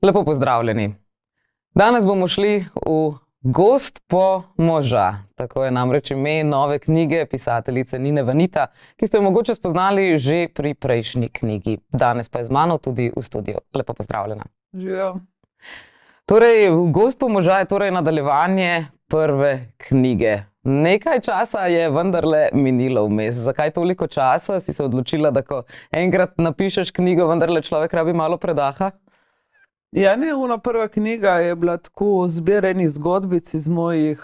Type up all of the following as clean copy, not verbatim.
Lepo pozdravljeni. Danes bomo šli v Gozd po moža. Tako je namreč ime nove knjige pisateljice Nine Vanita, ki ste jo mogoče spoznali že pri prejšnji knjigi. Danes pa je z mano tudi v studiu. Lepo pozdravljena. Živijo. Torej, Gozd po moža je torej nadaljevanje prve knjige. Nekaj časa je vendarle minilo vmes. Zakaj toliko časa? Si se odločila, da ko enkrat napišeš knjigo, vendarle človek rabi malo predaha? Ja, ne, ona prva knjiga je bila tako zbiranje zgodbic iz mojih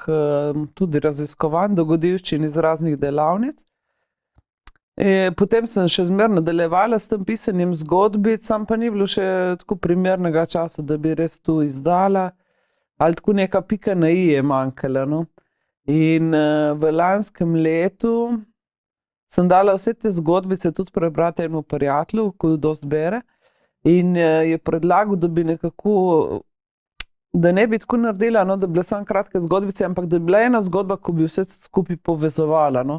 tudi raziskovanj, dogodivščin iz raznih delavnic. Potem sem še zmeraj nadaljevala s tem pisanjem zgodbic, sam pa ni bilo še tako primernega časa, da bi res tu izdala. Ali tako neka pika na i je manjkala, no. In v lanskem letu sem dala vse te zgodbice tudi prebrati enemu prijatelju, ko dosti bere. In je predlagal, da bi nekako, da ne bi tako naredila, no, da bi bile samo kratke zgodbice, ampak da bi bila ena zgodba, ko bi vse skupaj povezovala, no.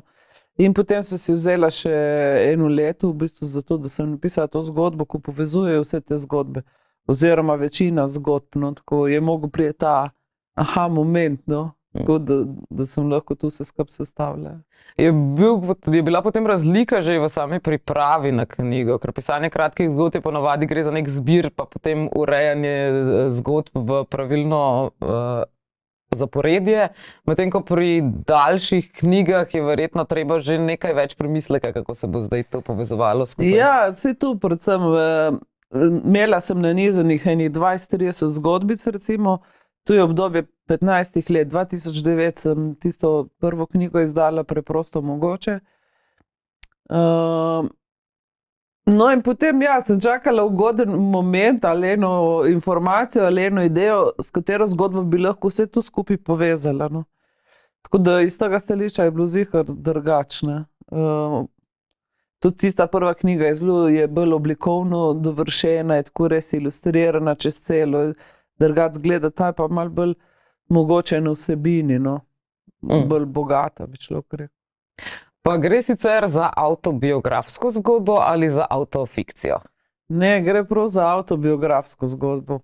In potem sem si vzela še eno leto, v bistvu zato, da sem napisala to zgodbo, ko povezuje vse te zgodbe. Oziroma večina zgodb, no, tako je mogel priti ta aha moment, no. Tako da sem lahko tu vse skupaj sestavila. Je bila potem razlika že v sami pripravi na knjigo, ker pisanje kratkih zgodb je ponavadi gre za nek zbir, pa potem urejanje zgodb v pravilno zaporedje, medtem ko pri daljših knjigah je verjetno treba že nekaj več premisleka, kako se bo zdaj to povezovalo skupaj. Ja, saj tu predvsem imela sem nanizanih enih 20-30 zgodbic recimo. Tu je obdobje 15 let, 2009 sem tisto prvo knjigo izdala Preprosto mogoče. No in potem ja, sem čakala ugoden moment ali eno informacijo ali eno idejo, s katero zgodbo bi lahko vse to skupaj povezala, no. Tako da iz tega stališča je bilo ziher drugačne. Tudi tista prva knjiga je bolj oblikovno dovršena, je tako res ilustrirana čez celo. Drugače zgleda, ta je pa malo bolj mogoče na vsebini, no. Bolj bogata, bi človek rekel. Pa gre sicer za avtobiografsko zgodbo ali za avtofikcijo? Ne, gre prav za avtobiografsko zgodbo.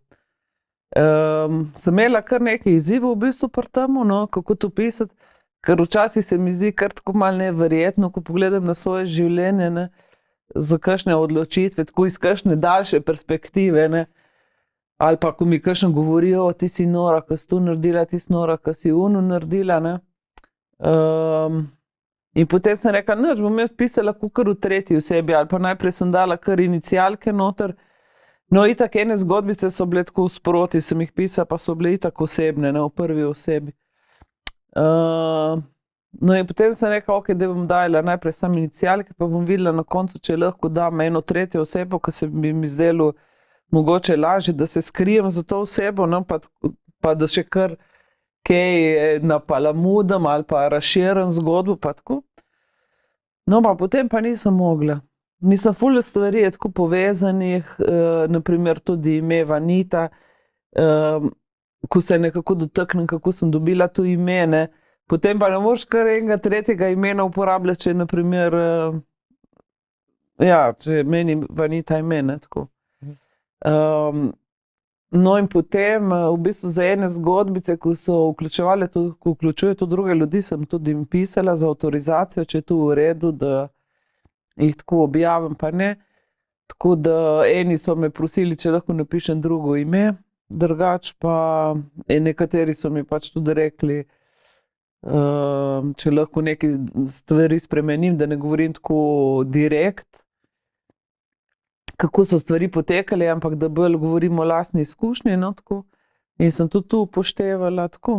Sem imela kar nekaj izzivov v bistvu pri tem, no, kako to pisati, ker včasih se mi zdi kar tako malo neverjetno, ko pogledam na svoje življenje, ne, za kakšne odločitve, tako iz kakšne daljše perspektive, ne. Ali pa, ko mi kakšen govorijo, ti si nora, ko si to naredila, ti si nora, ko si ono naredila, ne. In potem sem rekla, nič, bom jaz pisala kakor v tretji osebi, ali pa najprej sem dala kar inicialke noter. No, itak ene zgodbice so bile tako sproti, sem jih pisala, pa so bile itak osebne, ne, v prvi osebi. No in potem sem rekla, ok, da bom dala najprej samo inicialke, pa bom videla na koncu, če lahko dam eno tretjo osebo, ko se bi mi zdelo mogoče lažje, da se skrijem za to osebo, no, pa da še kar kaj napalamudam ali pa razširim zgodbo, pa tako. No, pa potem pa nisem mogla. Mislim, ful stvari je tako povezanih, naprimer tudi ime Vanita, ko se nekako dotaknem, kako sem dobila to ime, ne. Potem pa ne moreš kar enega tretjega imena uporabljati, če naprimer, ja, če meni Vanita ime, ne, tako. No in potem v bistvu za ene zgodbice, ko so vključevale, ko vključuje tudi druge ljudi, sem tudi jim pisala za avtorizacijo, če je to v redu, da jih tako objavim, pa ne. Tako da eni so me prosili, če lahko napišem drugo ime, drugače pa nekateri so mi pač tudi rekli, če lahko nekaj stvari spremenim, da ne govorim tako direkt, kako so stvari potekale, ampak da bolj govorimo o lastni izkušnji, no, tako. In sem tudi tu upoštevala, tako.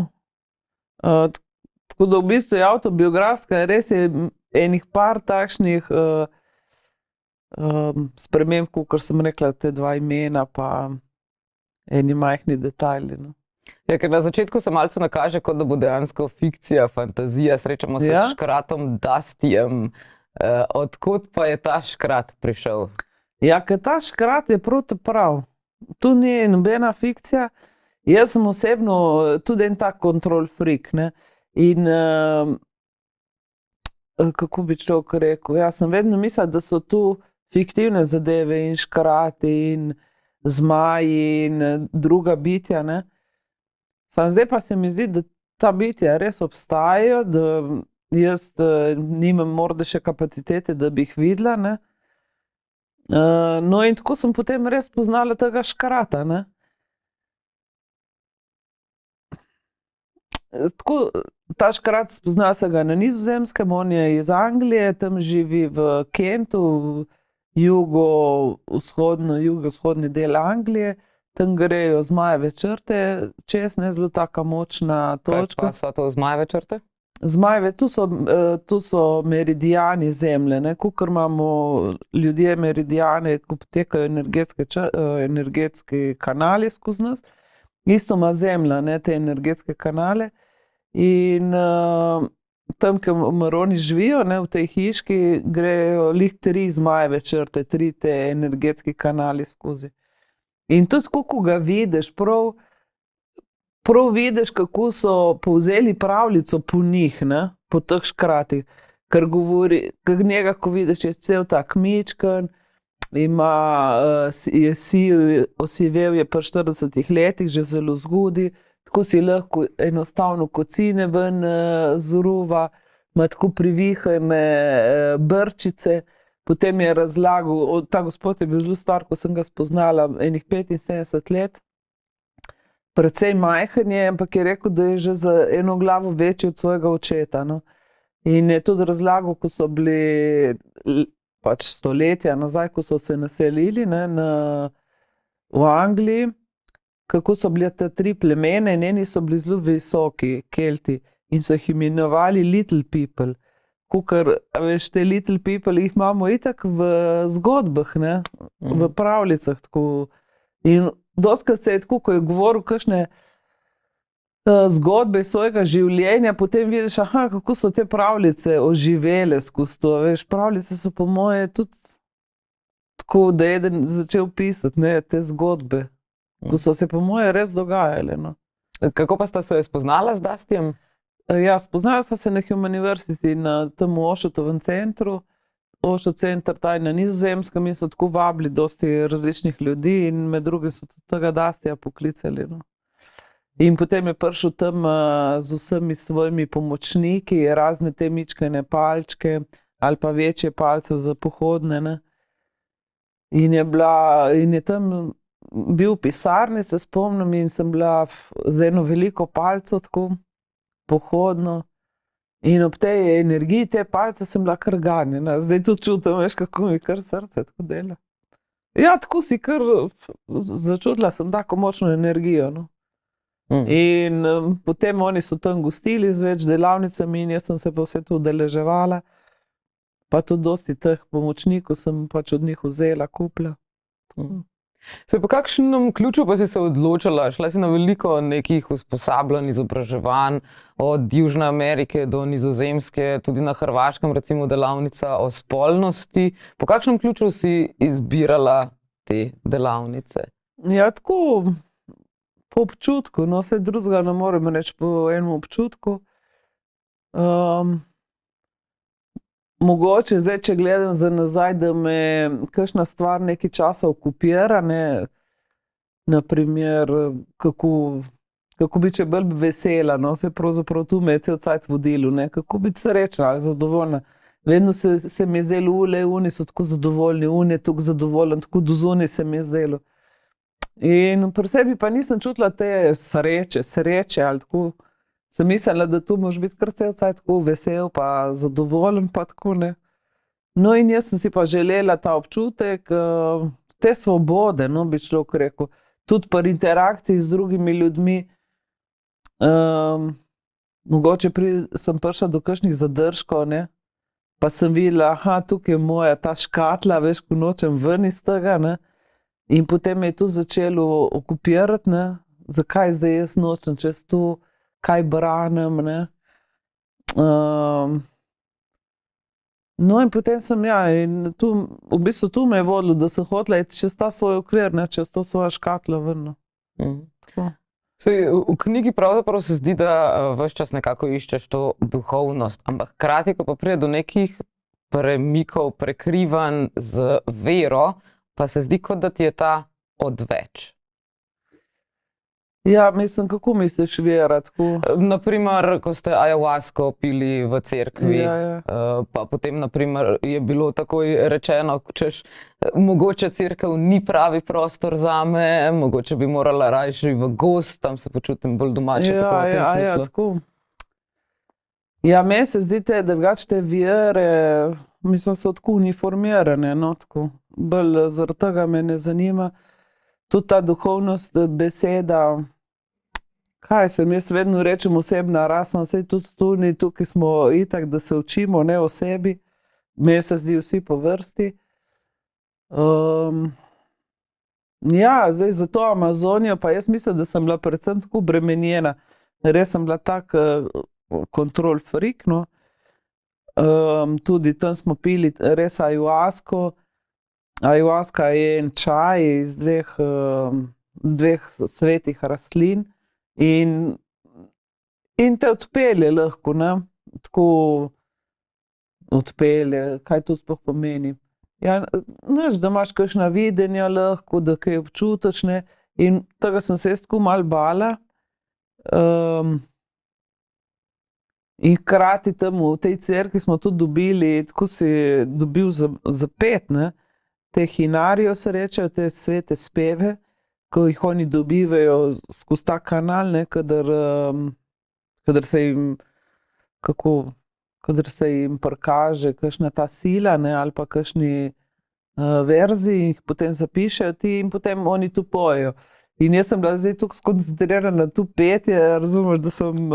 Tako da v bistvu je avtobiografska, res je enih par takšnih sprememb, kakor sem rekla, te dva imena, pa eni majhni detajli, no. Ja, ker na začetku se malce nakaže, kot da bo dejansko fikcija, fantazija, srečamo se s škratom Dustyjem. Odkot pa je ta škrat prišel? Ja, ker ta škrat je prav. Tu ni nobena fikcija. Jaz sem osebno tudi en tak control freak, ne. In kako bi človek rekel, jaz sem vedno mislila, da so tu fiktivne zadeve in škrati in zmaji in druga bitja, ne. Samo zdaj pa se mi zdi, da ta bitja res obstajajo, da jaz nimam morda še kapacitete, da bi jih videla, ne. No in tako sem potem res poznala tega škrata, ne. Tako, ta škrat spoznala sem ga na Nizozemskem, on je iz Anglije, tam živi v Kentu, jugovzhodni del Anglije, tam grejo zmajeve črte čez, ne, zelo taka močna Kaj točka. pa so to zmajeve črte? Zmajeve, tu so meridijani Zemlje, ne, kakor imamo ljudje meridijane, ko potekajo energetski kanali skozi nas, isto ima Zemlja, ne, te energetske kanale. In tam, kjer oni živijo, ne, v tej hiški, grejo lih 3 zmajeve črte, 3 te energetski kanali skozi. In tudi, ko ga vidiš, prav vidiš, kako so povzeli pravljico po njih, ne, po teh škratih. Ker govori, ker njega, ko vidiš, je cel tak mičken, je osivel je pri 40 letih, že zelo zgodaj, tako si lahko enostavno kocine ven zruva, ima tako privihane brčice. Potem je razlagal, ta gospod je bil zelo star, ko sem ga spoznala, enih 75 let, precej majhen je, ampak je rekel, da je že za eno glavo večji od svojega očeta, no. In je tudi razlagal, ko so bili pač stoletja nazaj, ko so se naselili, ne, v Angliji, kako so bile te 3 plemene in eni so bili zelo visoki, Kelti, in so jih imenovali Little People. Kakor, veš, te Little People jih imamo itak v zgodbah, ne, v pravljicah, tako. In dostikrat se je tako, ko je govoril kakšne zgodbe iz svojega življenja, potem vidiš, kako so te pravljice oživele skozi to, veš, pravljice so po moje tudi tako, da je eden začel pisati, ne, te zgodbe, ko so se po moje res dogajale, no. Kako pa sta se spoznala z Dustyjem? Ja, spoznala sva se na Human University, na tem Oshotovem centru. Osho center taj na Nizozemskem in so tako vabili dosti različnih ljudi in med drugim so tudi tega Dustyja poklicali, no. In potem je prišel tam z vsemi svojimi pomočniki, razne te mičkene palčke ali pa večje palce za pohodne, ne. In je tam bil v pisarni, se spomnim, in sem bila z eno veliko palco tako pohodno. In ob tej energiji te palce sem bila kar ganjena. Zdaj tudi čutim, veš, kako mi kar srce tako dela. Ja, tako si kar začutila sem tako močno energijo, no. In potem oni so tam gostili z več delavnicami in jaz sem se pa vse to udeleževala. Pa tudi dosti teh pomočnikov sem pač od njih vzela, kupila. Se po kakšnem ključu pa si se odločila? Šla si na veliko nekih usposabljanj, izobraževanj, od Južne Amerike do Nizozemske, tudi na Hrvaškem, recimo delavnica o spolnosti. Po kakšnem ključu si izbirala te delavnice? Ja, tako po občutku, no, vse drugega ne morem reči, po enem občutku. Mogoče zdaj, če gledam za nazaj, da me kakšna stvar nekaj časa okupira, ne, na primer, kako biti še bolj vesela, no, se pravzaprav tu me je cel cajt vodilo, ne, kako biti srečna ali zadovoljna. Vedno se mi je zdelo, oni so tako zadovoljni, je tako zadovoljen, tako do zunaj se mi je zdelo. In pri sebi pa nisem čutila te sreče ali tako. Sem mislila, da tu moraš biti kar cel cajt tako vesel pa zadovoljen pa tako, ne. No in jaz sem si pa želela ta občutek te svobode, no, bi človek rekel. Tudi pri interakciji z drugimi ljudmi. Mogoče sem prišla do kakšnih zadržkov, ne, pa sem videla, tukaj je moja ta škatla, veš, ko nočem ven iz tega, ne. In potem me je to začelo okupirati, ne, zakaj zdaj jaz nočem čez to, kaj branim, ne. No in potem sem, in tu, v bistvu tu me je vodilo, da sem hotela iti čez ta svoj okvir, ne, čez to svojo škatlo ven, no. Tako. V knjigi pravzaprav se zdi, da ves čas nekako iščeš to duhovnost, ampak hkrati, ko pa pride do nekih premikov, prekrivanj z vero, pa se zdi, kot da ti je ta odveč. Ja, mislim, kako misliš vera, tako? Naprimer, ko ste ayahuasko pili v cerkvi, Ja. pa potem naprimer, je bilo takoj rečeno, češ, mogoče cerkev ni pravi prostor zame, mogoče bi morala rajši v gozd, tam se počutim bolj domače, tako v tem smislu. Tako. Ja, meni se zdi drugače vere, mislim, so tako uniformirane, no, tako. Bolj zaradi tega me ne zanima. Tudi ta duhovnost, beseda, kaj sem, jaz vedno rečem osebna rasa, saj tudi tukaj smo itak, da se učimo, ne o sebi. Meni se zdi vsi po vrsti. Ja, zdaj za to Amazonijo, pa jaz mislim, da sem bila predvsem tako bremenjena. Res sem bila tak kontrol freak, no. Tudi tam smo pili res ayahuasko. Ayahuaska je en čaj iz dveh svetih rastlin in te odpelje lahko, ne. Tako odpelje, kaj to sploh pomeni. Ja, znaš, da imaš kakšna videnja lahko, da kaj občutiš, ne. In tega sem se jaz tako malo bala. In hkrati tam v tej cerkvi smo tudi dobili, tako si dobil za pet, ne. Te hinarijo se rečejo, te svete speve, ko jih oni dobivajo skozi ta kanal, ne, kadar se jim, kadar se jim prikaže kakšna ta sila, ne, ali pa kakšni verzi, jih potem zapišejo ti in potem oni tu pojejo. In jaz sem bila zdaj tako skoncentrirana na tu petje, razumeš, da sem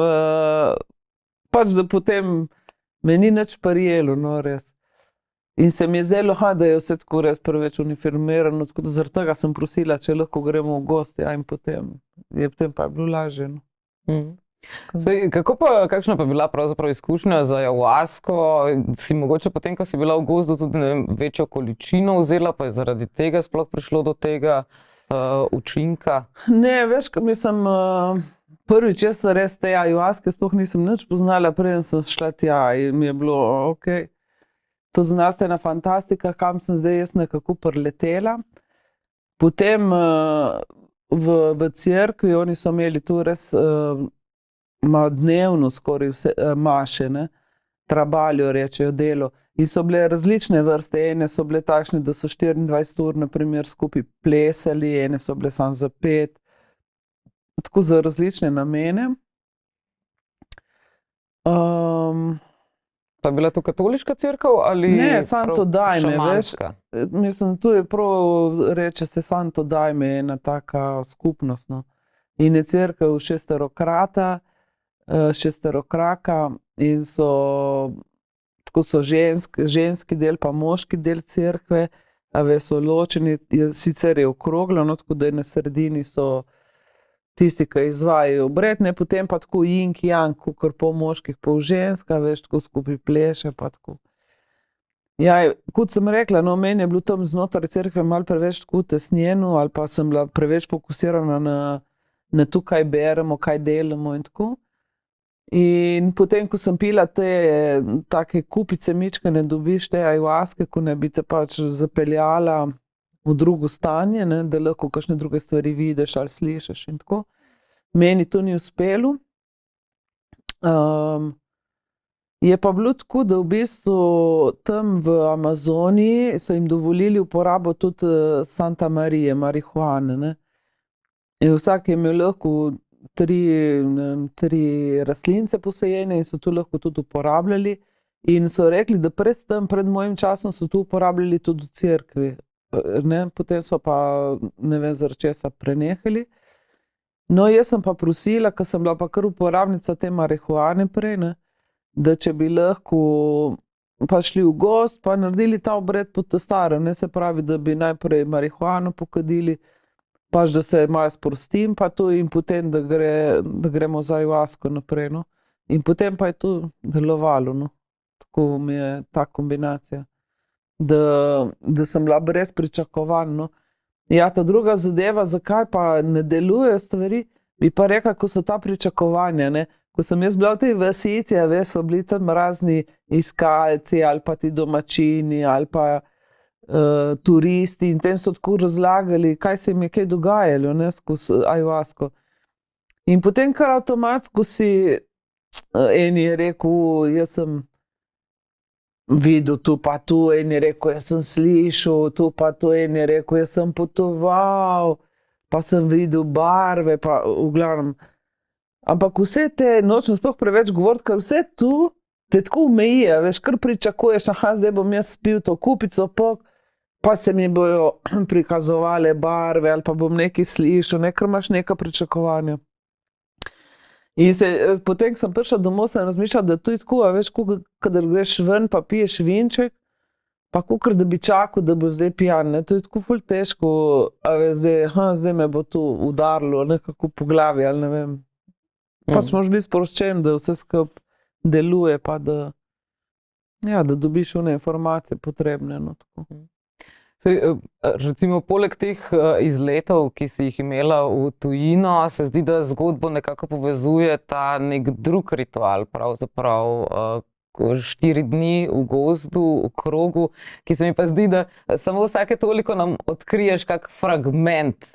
pač, da potem me ni nič prijelo, no, res. In se mi je zdelo, da je vse tako res preveč uniformirano, tako da zaradi tega sem prosila, če lahko gremo v gost, ja, in potem pa je bilo lažje, no. Saj, kakšna pa je bila pravzaprav izkušnja z ayahuasko? Si mogoče potem, ko si bila v gozdu, tudi večjo količino vzela, pa je zaradi tega sploh prišlo do tega učinka? Ne, veš, ko mislim, prvič jaz res te ayahuaske sploh nisem nič poznala, preden sem šla tja in mi je bilo okej. To znanstvena fantastika, kam sem zdaj jaz nekako priletela. Potem v cerkvi, oni so imeli tu res dnevno skoraj vse maše, ne, trabaljo rečejo, delo. In so bile različne vrste, ene so bile takšne, da so 24 ur na primer skupaj plesali, ene so bile samo za 5, tako za različne namene. Pa je bila to katoliška cerkev ali ne, Santo Daime, veš. šamanska? Mislim, tu je prav, reče se Santo Daime, ena taka skupnost, no. In je cerkev šesterokraka in tako so ženski del pa moški del cerkve, a veš, so ločeni, sicer je okroglo, no, tako da na sredini so tisti, ki izvajajo obred, ne, potem pa tako yin yang, kakor pol moških, pol ženska, veš, tako skupaj pleše, pa tako. Ja, kot sem rekla, no, meni je bilo tam znotraj cerkve malo preveč tako tesnjeno, ali pa sem bila preveč fokusirana na to, kaj beremo, kaj delamo in tako. In potem, ko sem pila te take kupice mičkene, dobiš te ayahuaske, ko ne bi te pač zapeljala v drugo stanje, ne, da lahko kakšne druge stvari vidiš ali slišiš in tako. Meni to ni uspelo. Je pa bilo tako, da v bistvu tam v Amazoniji so jim dovolili uporabo tudi Santa Marije, marihuane, ne. In vsak je imel lahko 3 rastlince posajene in so to lahko tudi uporabljali. In so rekli, da pred mojim časom so to uporabljali tudi v cerkvi. Ne, potem so pa, ne vem, zaradi česa prenehali. No, jaz sem pa prosila, ker sem bila pa kar uporabnica te marihuane prej, ne, da če bi lahko pa šli v gozd, pa naredili ta obred po starem, ne, se pravi, da bi najprej marihuano pokadili, pač da se malo sprostim, pa to in potem, da gremo za ayahuasko naprej, no. In potem pa je to delovalo, no. Tako mi je ta kombinacija. Da sem bila brez pričakovanj, no. Ja, ta druga zadeva, zakaj pa ne delujejo stvari, bi pa rekla, ko so ta pričakovanja, ne. Ko sem jaz bila v tej vasici, veš, so bili tam razni iskalci ali pa ti domačini ali pa turisti in tem so tako razlagali, kaj se jim je kaj dogajalo, ne, skozi ajuasko. In potem kar avtomatsko si en je rekel, jaz sem videl tu pa tu, en je rekel, jaz sem slišal, tu pa tu, en je rekel, jaz sem potoval, pa sem videl barve, pa v glavnem. Ampak vse te, nočem sploh preveč govoriti, ker vse tu te tako omeji, veš, kar pričakuješ, aha, zdaj bom jaz spil to kupico pok, pa se mi bojo prikazovale barve, ali pa bom nekaj slišal, ker imaš neka pričakovanja. In potem, ko sem prišla domov, sem razmišljala, da to je tako, a veš, kadar greš ven, pa piješ vinček, pa kakor da bi čakal, da bo zdaj pijan, ne, to je tako ful težko, a veš, zdaj me bo to udarilo, nekako po glavi, ali ne vem. Pač moraš biti sproščen, da vse skup deluje, pa da dobiš one informacije potrebne, no, tako. Saj, recimo, poleg teh izletov, ki si jih imela v tujino, se zdi, da zgodbo nekako povezuje ta nek drug ritual, pravzaprav 4 dni v gozdu, v krogu, ki se mi pa zdi, da samo vsake toliko nam odkriješ kak fragment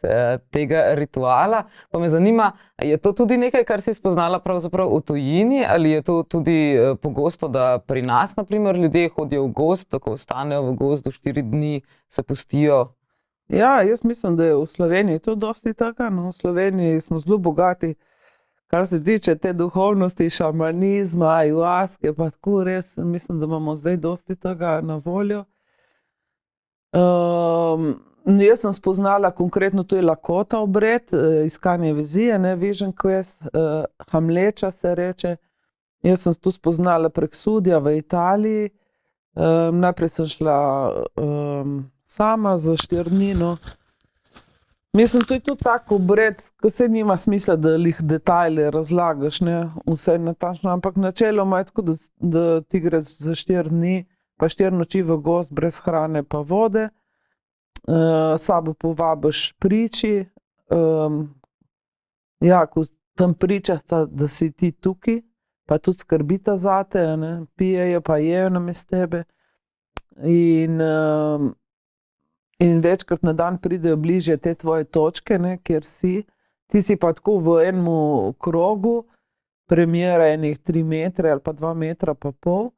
tega rituala. Pa me zanima, je to tudi nekaj, kar si spoznala pravzaprav v tujini, ali je to tudi pogosto, da pri nas, na primer, ljudje hodijo v gozd, tako ostanejo v gozdu 4 dni, se pustijo? Ja, jaz mislim, da je v Sloveniji to dosti tako, no, v Sloveniji smo zelo bogati, kar se tiče te duhovnosti, šamanizma, ajuaske, pa tako res, mislim, da imamo zdaj dosti tega na voljo. Jaz sem spoznala konkretno, to je lakota obred, iskanje vizije, ne, Vision Quest, Hamleča se reče. Jaz sem to spoznala prek Sudija v Italiji. Najprej sem šla sama za 4 dni, no. Mislim, to je tudi tak obred, ko se nima smisla, da lih detajle razlagaš, ne, vse natančno, ampak načeloma je tako, da ti gre za 4 dni, pa 4 noči v gozd brez hrane pa vode, sabo povabiš priči, ko tam pričata, da si ti tukaj, pa tudi skrbita zate, ne, pijejo pa jejo namesto tebe. In večkrat na dan pridejo bližje te tvoje točke, ne, kjer si. Ti si pa tako v enem krogu, premjera enih 3 metre ali pa 2 metra pa pol.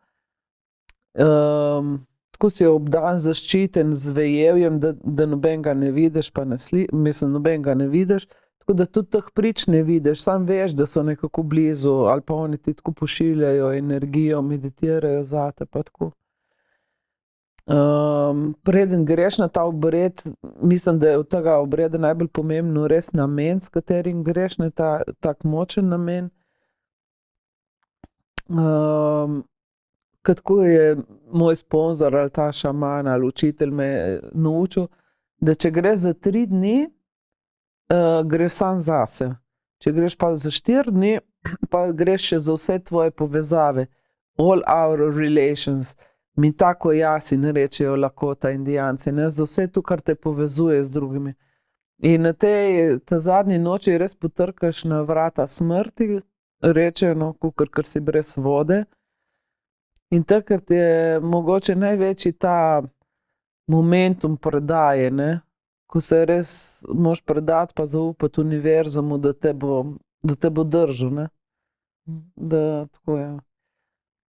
Tako si obdan zaščiten z vejevjem, da nobenega ne vidiš, pa nobenega ne vidiš. Tako da tudi teh prič ne vidiš, sam veš, da so nekako blizu, ali pa oni ti tako pošiljajo energijo, meditirajo zate, pa tako. Preden greš na ta obred, mislim, da je od tega obreda najbolj pomembno res namen, s katerim greš, ne, tak močen namen. Tako je moj sponzor ali ta šaman ali učitelj me naučil, da če greš za 3 dni, greš sam zase. Če greš pa za 4 dni, pa greš še za vse tvoje povezave. All our relations. Mi tako jasi, ne rečejo lakota Indijanci, ne, za vse to, kar te povezuje z drugimi. In na ta zadnji noči res potrkaš na vrata smrti, rečejo, no, ker si brez vode. In takrat je mogoče največji ta momentum predaje, ne, ko se res moraš predati pa zaupati univerzumu, da te bo držal, ne. Da, tako je.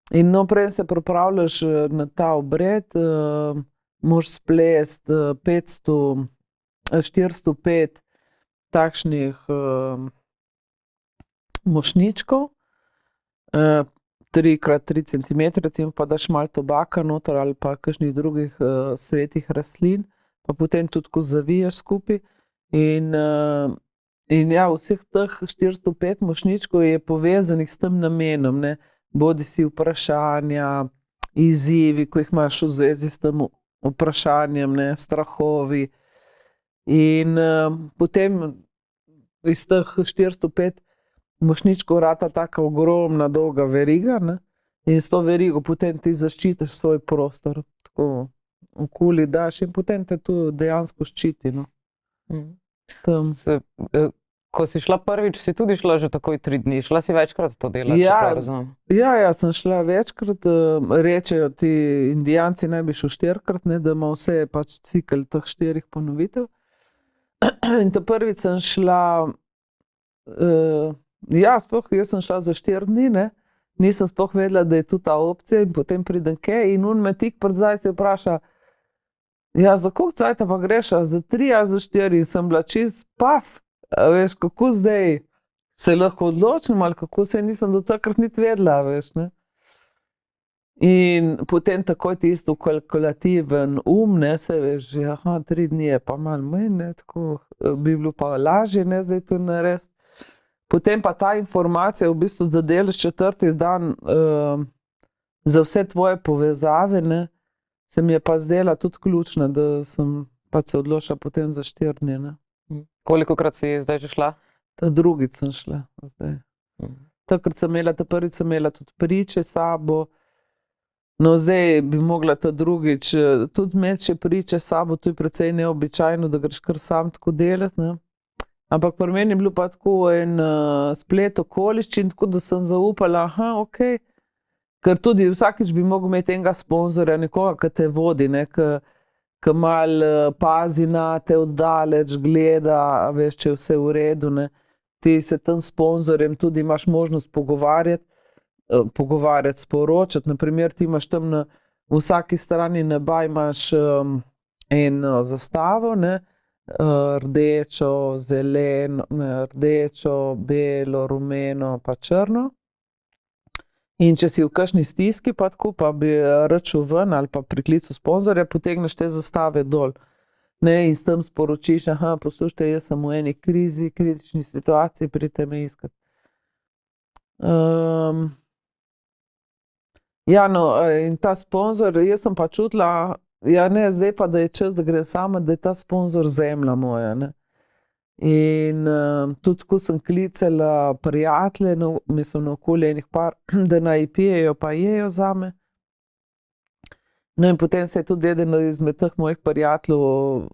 In no, preden se pripravljaš na ta obred, moraš splesti 405 takšnih mošnjičkov, 3x3 cm, recimo, pa daš malo tobaka noter ali pa kakšnih drugih svetih rastlin, pa potem tudi ko zaviješ skupaj. In ja, vseh teh 405 mošnjičkov je povezanih s tem namenom, ne. Bodi si vprašanja, izzivi, ko jih imaš v zvezi s tem vprašanjem, ne, strahovi. In potem iz teh 405 mošnjičkov rata taka ogromna dolga veriga, ne, in s to verigo potem ti zaščitiš svoj prostor, tako okoli daš in potem te to dejansko ščiti, no. Ko si šla prvič, si tudi šla že takoj 3 dni. Šla si večkrat to delati, Ja. če prav razumem. Ja, sem šla večkrat, rečejo ti Indijanci naj bi šel 4-krat, ne, da ima vse pač cikel teh 4 ponovitev. In ta prvič sem šla, jaz sem šla za 4 dni, ne. Nisem sploh vedela, da je tu ta opcija in potem pridem kaj in on me tik pred zdaj se vpraša, ja, za koliko cajta pa greš, a za 3 ali za 4? In sem bila čist paf, a veš, kako zdaj se lahko odločim ali kako, se nisem do takrat niti vedela, veš, ne. In potem takoj tisto kalkulativen ne, se veš, aha, 3 dni je pa malo manj, ne, tako bi bilo pa lažje, ne, zdaj to narediti. Potem pa ta informacija, v bistvu, da delaš 4. dan za vse tvoje povezave, ne, se mi je pa zdela tudi ključna, da sem pač se odločila potem za 4 dni, ne. Kolikokrat si zdaj že šla? Ta drugič sem šla zdaj. Takrat sem imela, ta prvič sem imela tudi priče s sabo, no zdaj bi mogla ta drugič tudi imeti še priče s sabo, to je precej neobičajno, da greš kar sam tako delati, ne. Ampak pri meni je bilo pa tako en splet okoliščin, tako da sem zaupala, aha, okej. Ker tudi vsakič bi mogel imeti enega sponzorja, nekoga, ki te vodi, ne, ki malo pazi nate oddaleč, gleda, a veš, če je vse v redu, ne. Ti se tem sponzorjem tudi imaš možnost pogovarjati, sporočati, na primer ti imaš tam na vsaki strani neba imaš eno zastavo, ne, rdečo, zeleno, rdečo, belo, rumeno pa črno. In če si v kakšni stiski pa tako, pa bi račel ven ali pa priklical sponzorja, potegneš te zastave dol. Ne, in s tem sporočiš, aha, poslušajte, jaz sem v eni krizi, kritični situaciji, pridite me iskat. Ja, no, in ta sponzor, jaz sem pa čutila, ja ne, zdaj pa, da je čas, da grem sama, da je ta sponzor zemlja moja, ne. In tudi ko sem klicala prijatelje, mislim naokoli enih par, da naj pijejo pa jejo zame. No in potem se je tudi eden izmed teh mojih prijateljev,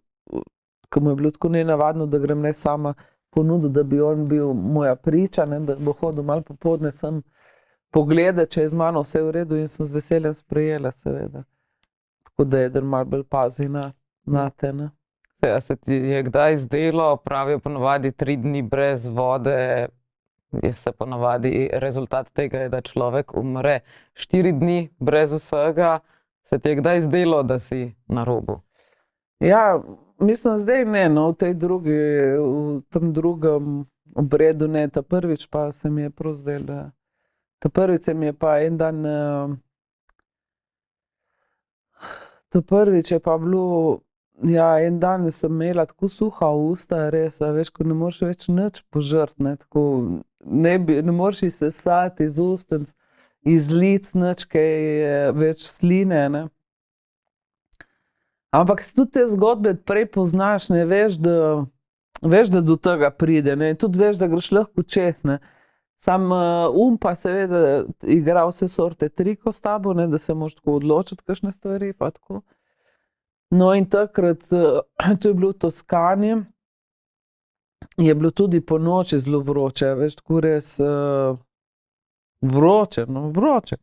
ki mu je bilo tako nenavadno, da grem ne sama, ponudil, da bi on bil moja priča, ne, da bo hodil malo popoldne sem pogledati, če je z mano vse v redu, in sem z veseljem sprejela, seveda. Tako da eden malo bolj pazi nate, ne. Se ti je kdaj zdelo, pravijo ponavadi 3 dni brez vode, se ponavadi rezultat tega je, da človek umre. 4 dni brez vsega, se ti je kdaj zdelo, da si na robu? Ja, mislim zdaj ne, no, v tem drugem obredu ne, ta prvič pa se mi je prav zdelo, da ta prvič se mi je pa en dan, ta prvič je pa bilo, ja, en dan sem imela tako suha usta, res, a veš, ko ne moreš več nič požreti, ne, tako, ne moreš izsesati iz ustnic, iz lic nič kaj več sline, ne. Ampak tudi te zgodbe prej poznaš, ne, veš, da do tega pride, ne, tudi veš, da greš lahko čez, ne. Sam pa seveda igra vse sorte trikov s tabo, ne, da se moraš tako odločiti kakšne stvari pa tako. No, in takrat, to je bilo v Toskani, je bilo tudi ponoči zelo vroče, veš, tako res vroče, no, vroče.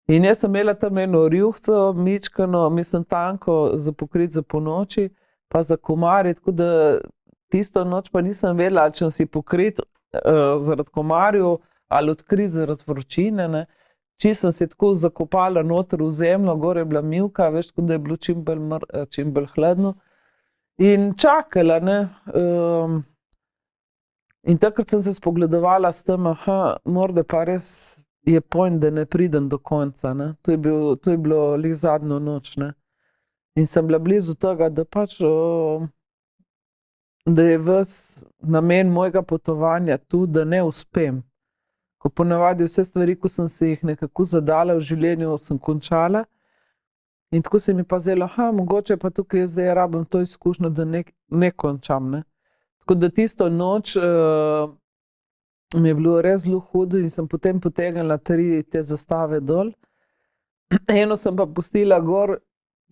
In jaz sem imela tam eno rjuhico, mičkano, mislim tanko, za pokriti za ponoči, pa za komarje, tako da tisto noč pa nisem vedela, ali če si pokrit zaradi komarjev ali odkrit zaradi vročine, ne. Čisto sem se tako zakopala noter v zemljo, gor je bila mivka, veš, tako da je bilo čim bolj hladno. In čakala, ne. In takrat sem se spogledovala s tem, aha, morda pa res je point, da ne pridem do konca, ne. To je bilo glih zadnjo noč, ne. In sem bila blizu tega, da pač, da je ves namen mojega potovanja tu, da ne uspem. Ko ponavadi vse stvari, ko sem si jih nekako zadala v življenju, sem končala. In tako se mi pa zdelo, aha, mogoče pa tukaj jaz zdaj rabim to izkušnjo, da ne končam, ne. Tako da tisto noč mi je bilo res zelo hudo in sem potem potegnila 3 te zastave dol. Eno sem pa pustila gor,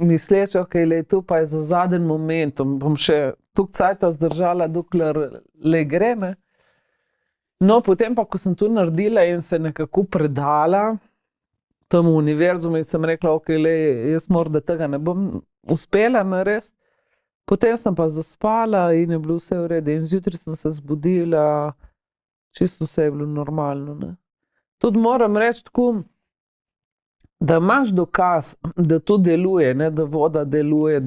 misleč, okej, glej, to pa je za zadnji moment, bom še toliko cajta zdržala, dokler le gre, ne. No, potem pa, ko sem to naredila in se nekako predala temu univerzumu in sem rekla, ok, jaz morda tega ne bom uspela narediti. Potem sem pa zaspala in je bilo vse v redu. In zjutraj sem se zbudila, čisto vse je bilo normalno, ne. Tudi moram reči tako, da imaš dokaz, da to deluje, ne, da voda deluje,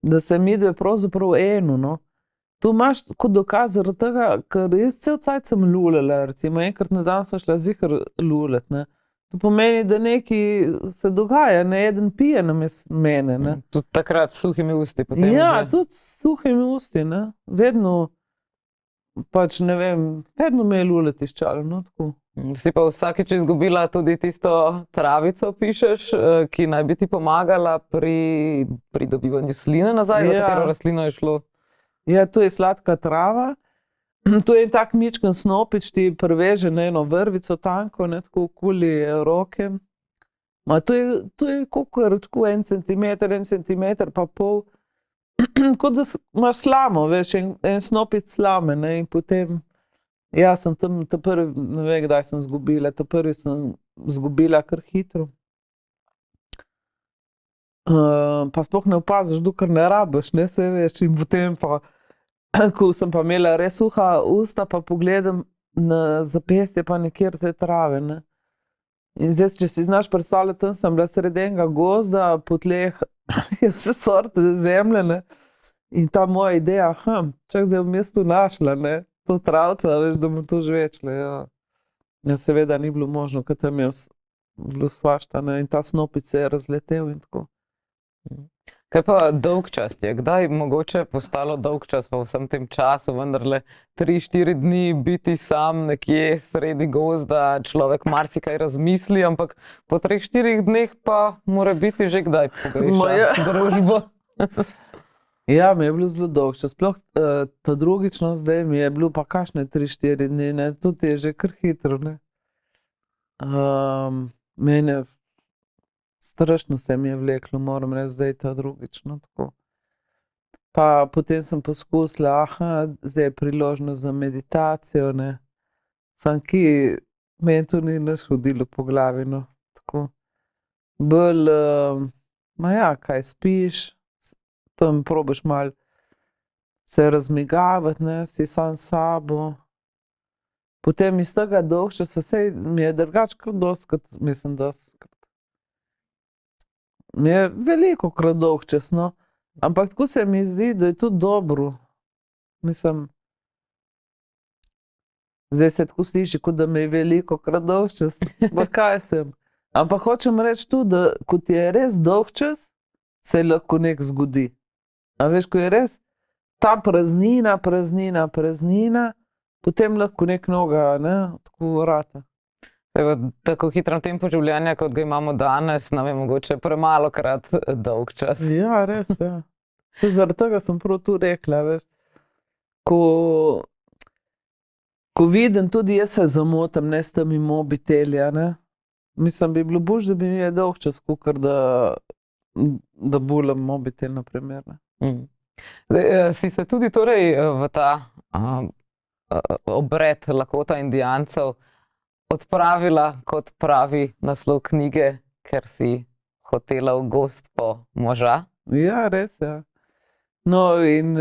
da se midve pravzaprav eno, no. Tu imaš kot dokaz zaradi tega, ker jaz cel cajt sem lulala, recimo enkrat na dan sem šla ziher lulat, ne. To pomeni, da nekaj se dogaja, ne, eden pije namesto mene, ne. Tudi takrat s suhimi usti potem Ja, že. tudi s suhimi usti, ne. Vedno, pač ne vem, vedno me je lulat tiščalo, no, tako. Si pa vsakič izgubila tudi tisto travico, pišeš, ki naj bi ti pomagala pri pridobivanju sline nazaj, za Ja. katero rastlino je šlo. Ja, to je sladka trava. To je en tak mičken snopič, ti preveže na eno vrvico tanko, ne, tako okoli roke. Ma to je kolikor, tako 1 centimeter, 1 centimeter pa pol. Kot da imaš slamo, veš, en snopič slame, ne, in potem, ja, sem tam prvi, ne vem, kdaj sem zgubila, prvi sem zgubila kar hitro. Pa sploh ne opaziš, dokler ne rabiš, ne, saj veš, in potem pa, ko sem pa imela res suha usta, pa pogledam na zapestje pa nikjer te trave, ne. In zdaj, če si znaš predstavljati, tam sem bila sredi enega gozda, po tleh je vse sorte zemlje, ne. In ta moja ideja, čak zdaj bom jaz to našla, ne, to travca, veš, da bom to žvečila, ja. Ja, seveda ni bilo možno, ker tam je bilo svašta, ne, in ta snopič se je razletel in tako. Kaj pa dolgčas je? Kdaj mogoče postalo dolgčas v vsem tem času, vendarle 3-4 dni biti sam nekje sredi gozda, človek marsikaj razmisli, ampak po 3-4 dneh pa mora biti že kdaj Moja- pogreša družbo. Ja, mi je bilo zelo dolgčas, sploh ta drugič, no, zdaj mi je bilo pa kakšne 3-4 dni, ne, tudi je že kar hitro, ne. Mene strašno se mi je vleklo, moram reči, zdaj ta drugič, no, tako. Pa potem sem poskusila, zdaj je priložnost za meditacijo, ne. Samo ki, meni to ni nič hodilo po glavi, no, tako. Bolj, kaj spiš, tam probaš malo se razmigavati, ne, si sam s sabo. Potem iz tega dolgčasa, saj mi je drugače kar dostikrat, mislim, dostikrat. Mi je velikokrat dolgčas, no, ampak tako se mi zdi, da je tudi dobro. Mislim, zdaj se tako sliši, kot da mi je velikokrat dolgčas, pa kaj sem. Ampak hočem reči tudi, da ko ti je res dolgčas, se lahko nekaj zgodi. A veš, ko je res ta praznina, potem lahko nekaj novega, ne, tako rata. V tako hitrem tempu življenja, kot ga imamo danes, nam je mogoče premalokrat dolgčas. Ja, res, ja. Saj zaradi tega sem prav tu rekla, veš. Ko vidim, tudi jaz se zamotim, ne, s temi mobiteli, a ne. Mislim, bi bilo boljše, da bi mi je dolgčas, kakor da bulam mobitel, na primer, ne. Zdaj, si se tudi torej v ta obred lakota Indijancev odpravila, kot pravi naslov knjige, ker si hotela v gozd po moža? Ja, res, ja. No, in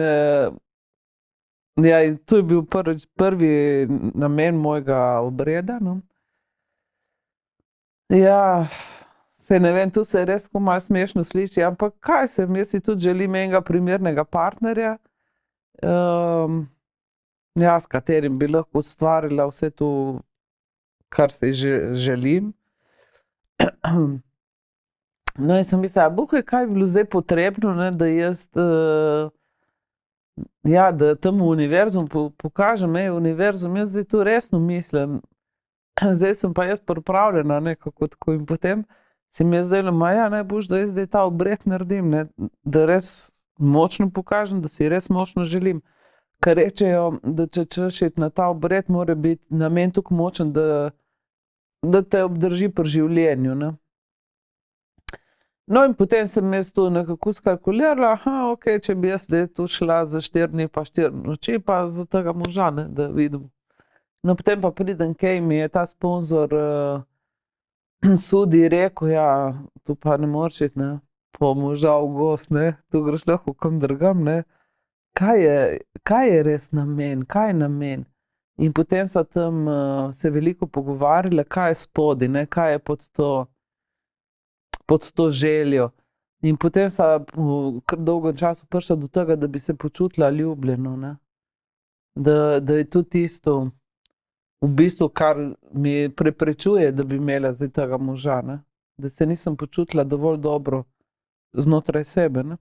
in to je bil prvi namen mojega obreda, no. Ja, saj ne vem, tu se res tako malo smešno sliši, ampak kaj sem, jaz si tudi želim enega primernega partnerja, s katerim bi lahko ustvarila vse to, kar si želim. No, in sem mislila, bog ve, kaj bi bilo zdaj potrebno, ne, da jaz, da temu univerzumu pokažem, univerzum, jaz zdaj to resno mislim. Zdaj sem pa jaz pripravljena, nekako tako, in potem se mi je zdelo, najboljše, da jaz zdaj ta obred naredim, ne, da res močno pokažem, da si res močno želim. Ker rečejo, da če češ iti na ta obred, mora biti namen tako močen, da te obdrži pri življenju, ne. No in potem sem jaz to nekako skalkulirala, ok, če bi jaz zdaj tu šla za 4 dni pa 4 noči, pa za tega moža, ne, da vidim. No, potem pa pridem, kaj mi je ta sponzor sudi rekel, ja, tu pa ne moreš iti, ne, po moža v gost, ne, tu greš lahko kam drugam, ne. Kaj je res namen, kaj je namen? In potem so tam se veliko pogovarjali, kaj je spodaj, ne, kaj je pod to željo. In potem so v kar dolgem času prišla do tega, da bi se počutila ljubljeno, ne. Da je tudi tisto, v bistvu, kar mi preprečuje, da bi imela zdaj tega moža, ne. Da se nisem počutila dovolj dobro znotraj sebe, ne.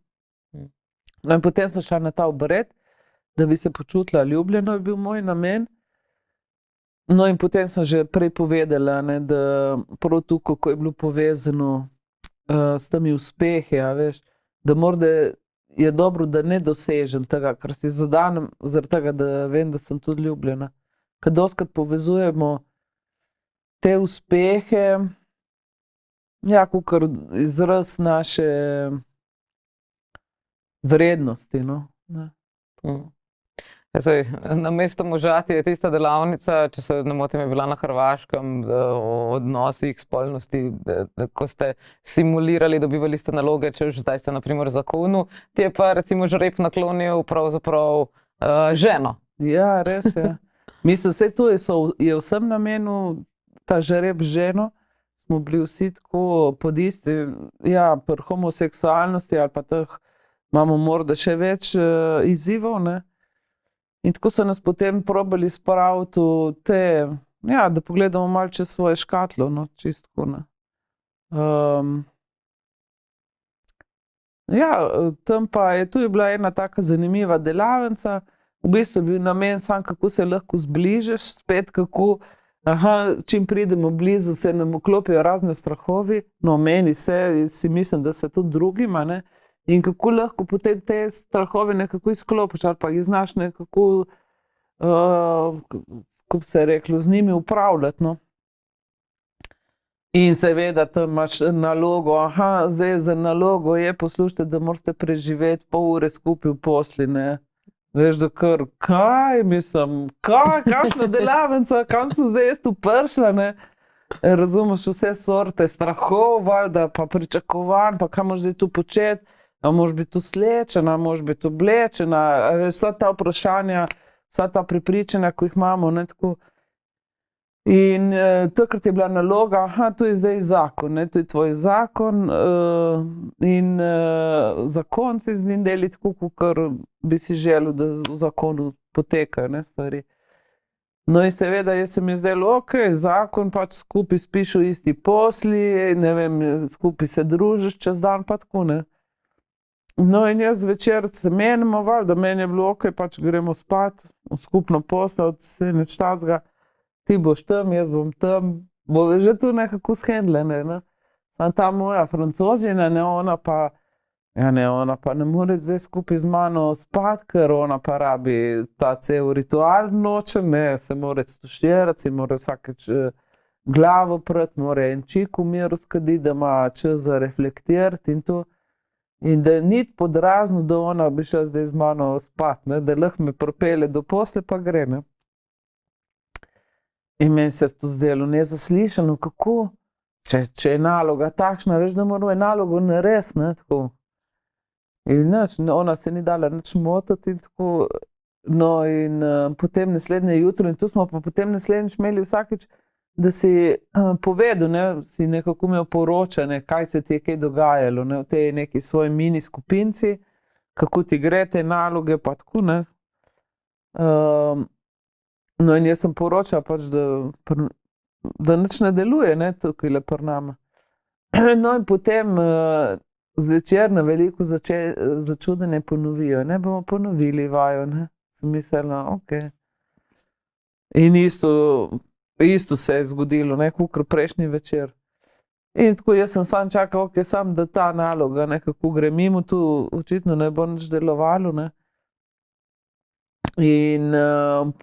No in potem sem šla na ta obred, da bi se počutila ljubljeno, je bil moj namen. No in potem sem že prej povedala, ne, da prav tukaj, ko je bilo povezano s temi uspehi, a veš, da morda je dobro, da ne dosežem tega, kar si zadanem, zaradi tega, da vem, da sem tudi ljubljena. Ker dostikrat povezujemo te uspehe, ja, kakor izraz naše vrednosti, no, ne. Namesto moža ti je tista delavnica, če se ne motim, je bila na Hrvaškem, o odnosih, spolnosti, ko ste simulirali, dobivali ste naloge, češ zdaj ste na primer v zakonu, ti je pa recimo žreb naklonil pravzaprav ženo. Ja, res je. Mislim, vse to je vsem namenil ta žreb ženo, smo bili vsi tako pod isti, ja, pri homoseksualnosti ali pa teh imamo morda še več izzivov, ne. In tako so nas potem probali spraviti v te, ja, da pogledamo malo čez svoje škatlo, no, čisto tako, ne. Ja, tam pa tu je bila ena taka zanimiva delavnica, v bistvu je bil namen sam, kako se lahko zbližaš, spet kako, čim pridemo blizu, se nam vklopijo razne strahovi, no, meni se, si mislim, da se tudi drugima, ne. In kako lahko potem te strahove nekako izklopiš ali pa jih znaš nekako, kako bi se reklo, z njimi upravljati, no. In seveda tam imaš nalogo, zdaj za nalogo je, poslušajte, da morate preživeti pol ure skupaj v posli, ne. Veš, da kar, kaj, mislim, kakšna delavnica, kam sem zdaj jaz tu prišla, ne. Razumeš vse sorte strahov, valjda, pa pričakovanj, pa kaj moraš zdaj tu početi. A moraš biti tu slečena, a moraš biti oblečena, vsa ta vprašanja, vsa ta prepričanja, ko jih imamo, ne, tako. In takrat je bila naloga, to je zdaj zakon, ne, to je tvoj zakon, in zakon se z njim deli tako, kakor bi si želel, da v zakonu potekajo, ne, stvari. No in seveda, jaz se mi je zdelo, okej, zakon, pač skupaj spiš v isti posli, ne vem, skupaj se družiš čez dan, pa tako, ne. No in jaz zvečer se menimo, valjda, meni je bilo okej, pač gremo spat, v skupno posteljo, saj nič takega, ti boš tam, jaz bom tam, bova že tu nekako shendlene, ne. Samo ta moja Francozina, ne, ona pa ne more zdaj skupaj z mano spati, ker ona pa rabi ta cel ritual nočen, ne, se mora stuširati, si mora vsakič glavo prati, mora en čik v miru skaditi, da ima čas za reflektirati in to. In da ni pod razno, da ona bi šla zdaj z mano spat, ne, da lahko me pripelje do posle, pa gre, ne. In meni se je to zdelo nezaslišano, kako, če je naloga takšna, veš, da moramo nalogo narediti, ne, tako. In nič, ona se ni dala nič motiti in tako, no in potem naslednje jutro, in tu smo pa potem naslednjič imeli vsakič, da si povedal, ne, si nekako imel poročanje, kaj se ti je kaj dogajalo, ne, v tej neki svoji mini skupinci, kako ti gre te naloge, pa tako, ne. No in jaz sem poročala pač, da nič ne deluje, ne, tukajle pri nama. No in potem zvečer na veliko začudenje ponovijo, ne, bomo ponovili vajo, ne. Sem mislila, okej. In isto se je zgodilo, ne, kakor prejšnji večer. In tako jaz sem samo čakala, okej, samo da ta naloga nekako gre mimo, tu očitno ne bo nič delovalo, ne. In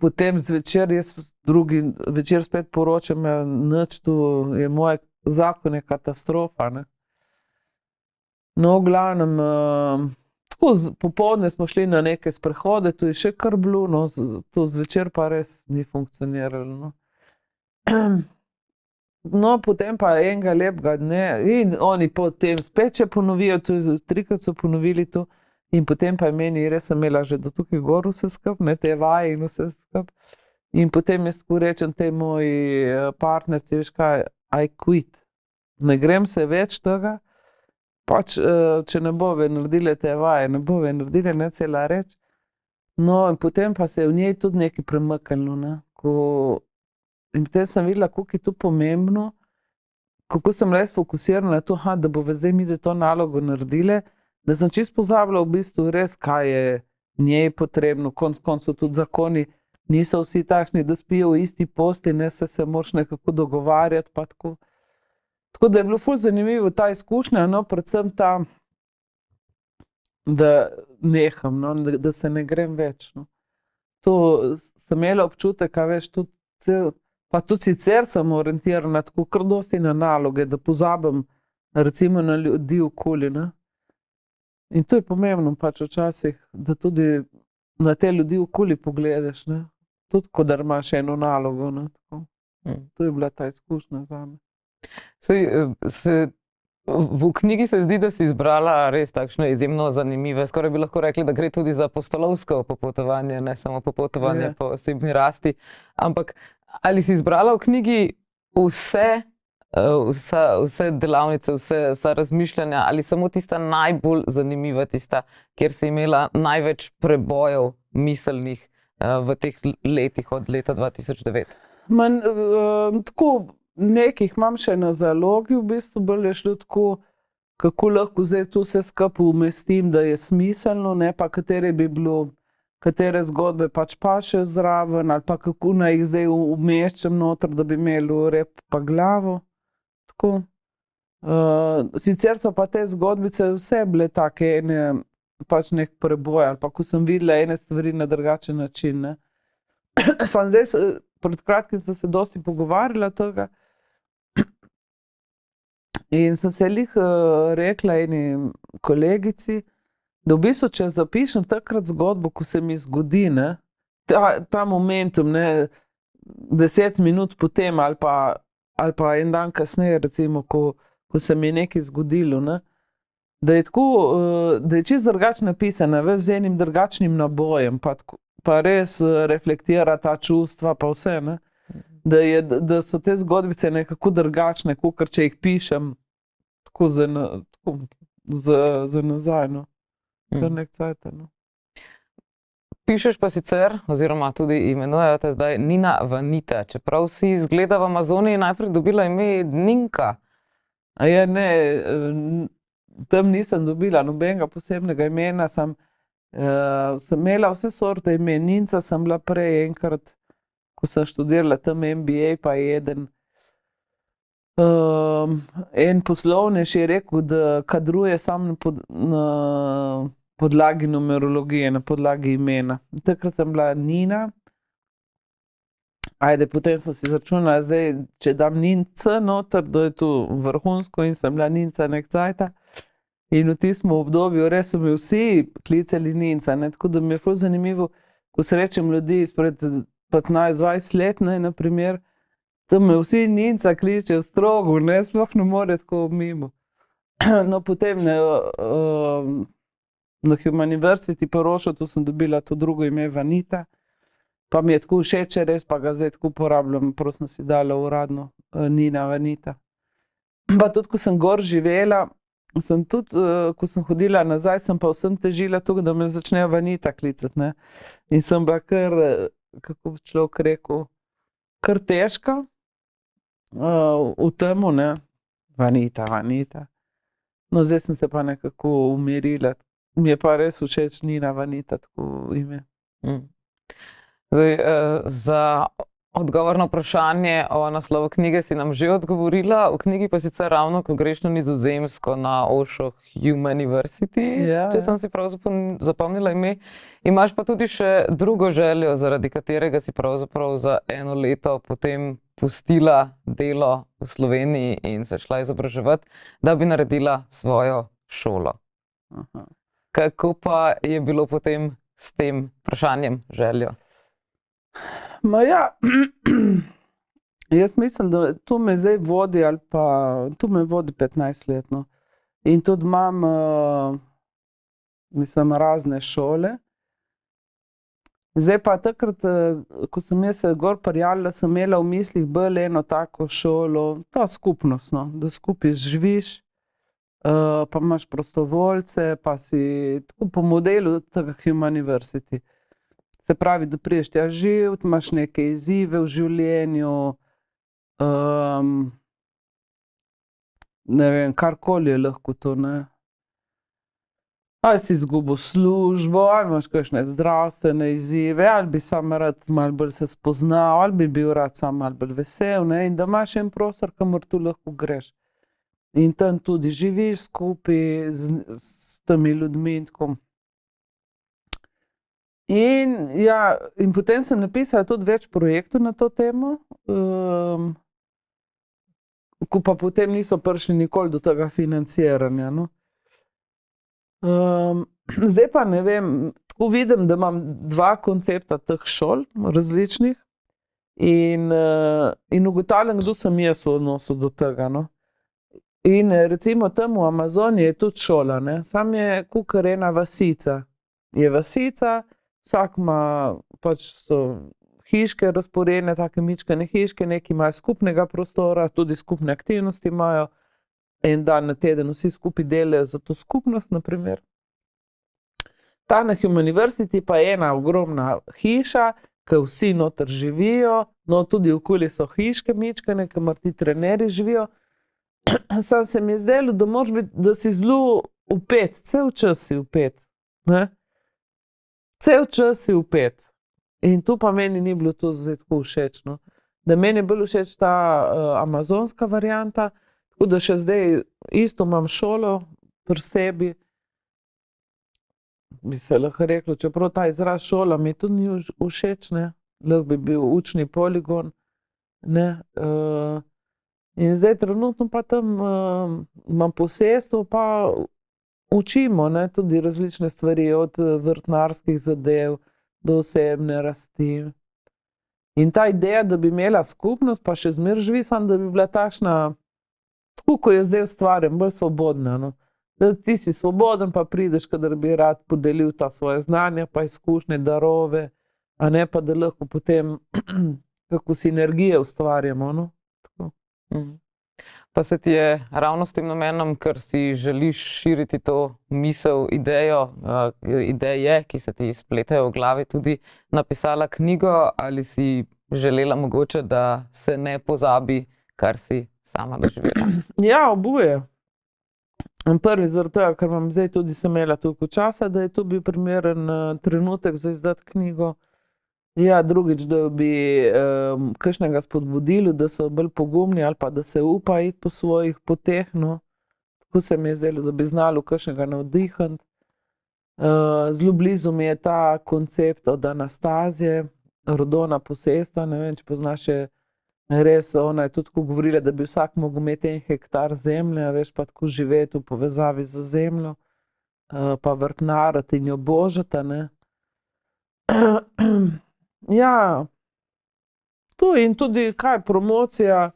potem zvečer, jaz drugi večer spet poročam, ja, nič, tu je moj zakon je katastrofa, ne. No, v glavnem, tako popoldne smo šli na neke sprehode, tu je še kar bilo, no, to zvečer pa res ni funkcioniralo. No. No, potem pa enega lepega dne in oni potem spet še ponovijo, trikrat so ponovili to in potem pa je meni, res sem imela že do tukaj gor vse skupaj, ne, te vaje in vse skupaj. In potem jaz tako rečem tej moji partnerci, veš kaj, I quit. Ne grem se več tega, pač če ne bove naredile te vaje, ne bove naredile, ne cela reč. No, in potem pa se je v njej tudi nekaj premaknilo, ne, in potem sem videla, koliko je to pomembno, kako sem bila jaz fokusirana na to, da bova zdaj mi to nalogo naredile, da sem čisto pozabila v bistvu res, kaj je njej potrebno, konec koncev tudi zakoni niso vsi takšni, da spijo v isti postelji, ne, se moraš nekako dogovarjati pa tako. Tako da je bilo ful zanimivo ta izkušnja, no, predvsem ta, da neham, no, da se ne grem več, no. To sem imela občutek, a veš, pa tudi sicer sem orientirana tako kar dosti na naloge, da pozabim recimo na ljudi okoli, ne. In to je pomembno pač včasih, da tudi na te ljudi okoli pogledaš, ne. Tudi, ko da imaš eno nalogo, ne, tako. To je bila ta izkušnja zame. V knjigi se zdi, da si izbrala res takšne izjemno zanimive, skoraj bi lahko rekli, da gre tudi za apostolovsko popotovanje, ne samo popotovanje po osebni rasti. Ampak ali si izbrala v knjigi vse delavnice, vsa razmišljanja, ali samo tista najbolj zanimiva, tista, kjer si imela največ prebojev miselnih v teh letih od leta 2009? Tako, nekih imam še na zalogi, v bistvu bolj je šlo tako, kako lahko zdaj to vse skupaj umestim, da je smiselno, ne, pa katere zgodbe pač še zraven, ali pa kako naj jih zdaj umeščam noter, da bi imeli rep pa glavo. Tako. Sicer so pa te zgodbice vse bile take ene, pač nek preboj, ali pa ko sem videla ene stvari na drugačen način, ne. Samo zdaj, pred kratkim sem se dosti pogovarjala tega in sem se rekla eni kolegici, da v bistvu, če zapišem takrat zgodbo, ko se mi zgodi, ne, ta momentum, ne, 10 minut potem ali pa en dan kasneje, recimo, ko se mi je nekaj zgodilo, ne, da je tako, da je čisto drugače napisana, veš, z enim drugačnim nabojem, pa res reflektira ta čustva pa vse, ne. Da so te zgodbice nekako drugačne, kakor če jih pišem tako za nazaj, no. Kar nek cajt, no. Pišeš pa sicer, oziroma tudi imenujejo te zdaj Nina Vanita, čeprav si izgleda v Amazoniji najprej dobila ime Ninka. Ne, tam nisem dobila nobenega posebnega imena, sem imela vse sorte imen. Ninca sem bila prej enkrat, ko sem študirala tam MBA, pa je en poslovnež je rekel, da kadruje samo na podlagi numerologije, na podlagi imena. Takrat sem bila Nina. Potem sem si izračunala, zdaj, če dam Ninca noter, da je to vrhunsko, in sem bila Ninca nek cajta. In v tistem obdobju res so me vsi klicali Ninca, ne, tako da mi je ful zanimivo, ko srečam ljudi izpred 15-20 let, ne, na primer, tam me vsi Ninca kličejo strogo, ne, sploh ne more tako mimo. No, potem na Humaniversity pa Rošotu sem dobila to drugo ime Vanita, pa mi je tako všeč res, pa ga zdaj tako uporabljam, prosim si dala uradno Nina Vanita. Pa tudi, ko sem gor živela, sem tudi, ko sem hodila nazaj, sem pa vsem težila to, da me začnejo Vanita klicati, ne. In sem bila kar, kako bi človek rekel, kar težka v temu, ne. Vanita. No, zdaj sem se pa nekako umirila. Mi je pa res všeč Nina Vanita, tako ime. Zdaj, za odgovor na vprašanje o naslovu knjige si nam že odgovorila, v knjigi pa sicer ravno, ko greš na Nizozemsko, na Osho Humaniversity, če sem si prav zapomnila ime, imaš pa tudi še drugo željo, zaradi katerega si pravzaprav za 1 leto potem pustila delo v Sloveniji in se šla izobraževati, da bi naredila svojo šolo. Aha. Kako pa je bilo potem s tem vprašanjem, željo? Ma ja, jaz mislim, da to me zdaj vodi, ali pa to me vodi 15 let. No. In tudi imam, mislim, razne šole. Zdaj pa takrat, ko sem jaz se gor prijavila, sem imela v mislih bolj eno tako šolo, ta skupnostno, da skupaj živiš, pa imaš prostovoljce, pa si tako po modelu tega Human University. Se pravi, da prideš tja živeti, imaš neke izzive v življenju, ne vem, karkoli je lahko to, ne. Ali si izgubil službo, ali imaš kakšne zdravstvene izzive, ali bi samo rad malo bolj se spoznal, ali bi bil rad samo malo bolj vesel, ne, in da imaš en prostor, kamor tu lahko greš. In tam tudi živiš skupaj s temi ljudmi in tako. In potem sem napisala tudi več projektov na to temo, ko pa potem niso prišli nikoli do tega financiranja, no. Zdaj pa ne vem, tako vidim, da imam dva koncepta teh šol različnih in ugotavljam, kdo sem jaz v odnosu do tega, no. In recimo tam v Amazoniji je tudi šola, ne, sam je kakor ena vasica. Je vasica, vsak ima, pač so hiške razporejene, take mičkene hiške, neki imajo skupnega prostora, tudi skupne aktivnosti imajo. En dan na teden vsi skupaj delajo za to skupnost, na primer. Ta na Human University pa je ena ogromna hiša, ke vsi noter živijo, no tudi okoli so hiške mičkene, kamor ti trenerji živijo. Samo se mi je zdelo, da moraš biti, da si zelo vpet, cel čas si vpet, ne. Cel čas si vpet. In to pa meni ni bilo to zdaj tako všeč, no. Da meni je bolj všeč ta amazonska varianta, tako da še zdaj isto imam šolo pri sebi. Bi se lahko reklo, čeprav ta izraz šola mi tudi ni všeč, ne. Lahko bi bil učni poligon, ne. In zdaj trenutno pa tam imam posestvo, pa učimo, ne, tudi različne stvari, od vrtnarskih zadev do osebne rasti. In ta ideja, da bi imela skupnost, pa še zmeraj živi, samo da bi bila takšna, tako ko jo zdaj ustvarjam, bolj svobodna, no. Da ti si svoboden, pa prideš, kadar bi rad podelil ta svoje znanja, pa izkušnje, darove, a ne pa, da lahko potem kako sinergije ustvarjamo, no. Tako. Pa se ti je ravno s tem namenom, ker si želiš širiti to misel, ideje, ki se ti spletajo v glavi, tudi napisala knjigo, ali si želela mogoče, da se ne pozabi, kar si sama doživela? Ja, oboje. Prvi zaradi tega, ker imam zdaj tudi sem imela toliko časa, da je to bil primeren trenutek za izdati knjigo. Ja, drugič, da bi kakšnega spodbudili, da so bolj pogumni ali pa da se upa iti po svojih poteh, no. Tako se mi je zdelo, da bi znalo kakšnega navdihniti. Zelo blizu mi je ta koncept od Anastazije, Rodona posestva, ne vem, če poznaš še, res, ona je tudi tako govorila, da bi vsak mogel imeti 1 hektar zemlje, a veš, pa tako živeti v povezavi z zemljo, pa vrtnariti in jo božati, a ne. Ja, to in tudi promocija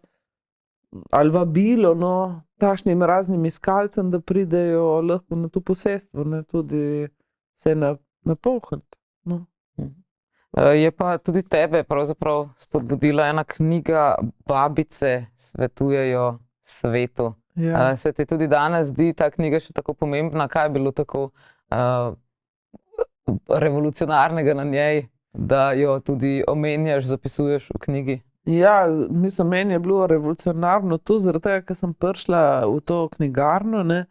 ali vabilo, no, takšnim raznim iskalcem, da pridejo lahko na to posestvo, ne, tudi se napolniti, no. Je pa tudi tebe pravzaprav spodbudila ena knjiga Babice svetujejo svetu. Ja. Se ti tudi danes zdi ta knjiga še tako pomembna? Kaj je bilo tako revolucionarnega na njej, da jo tudi omenjaš, zapisuješ v knjigi? Ja, mislim, meni je bilo revolucionarno to zaradi tega, ker sem prišla v to knjigarno, ne,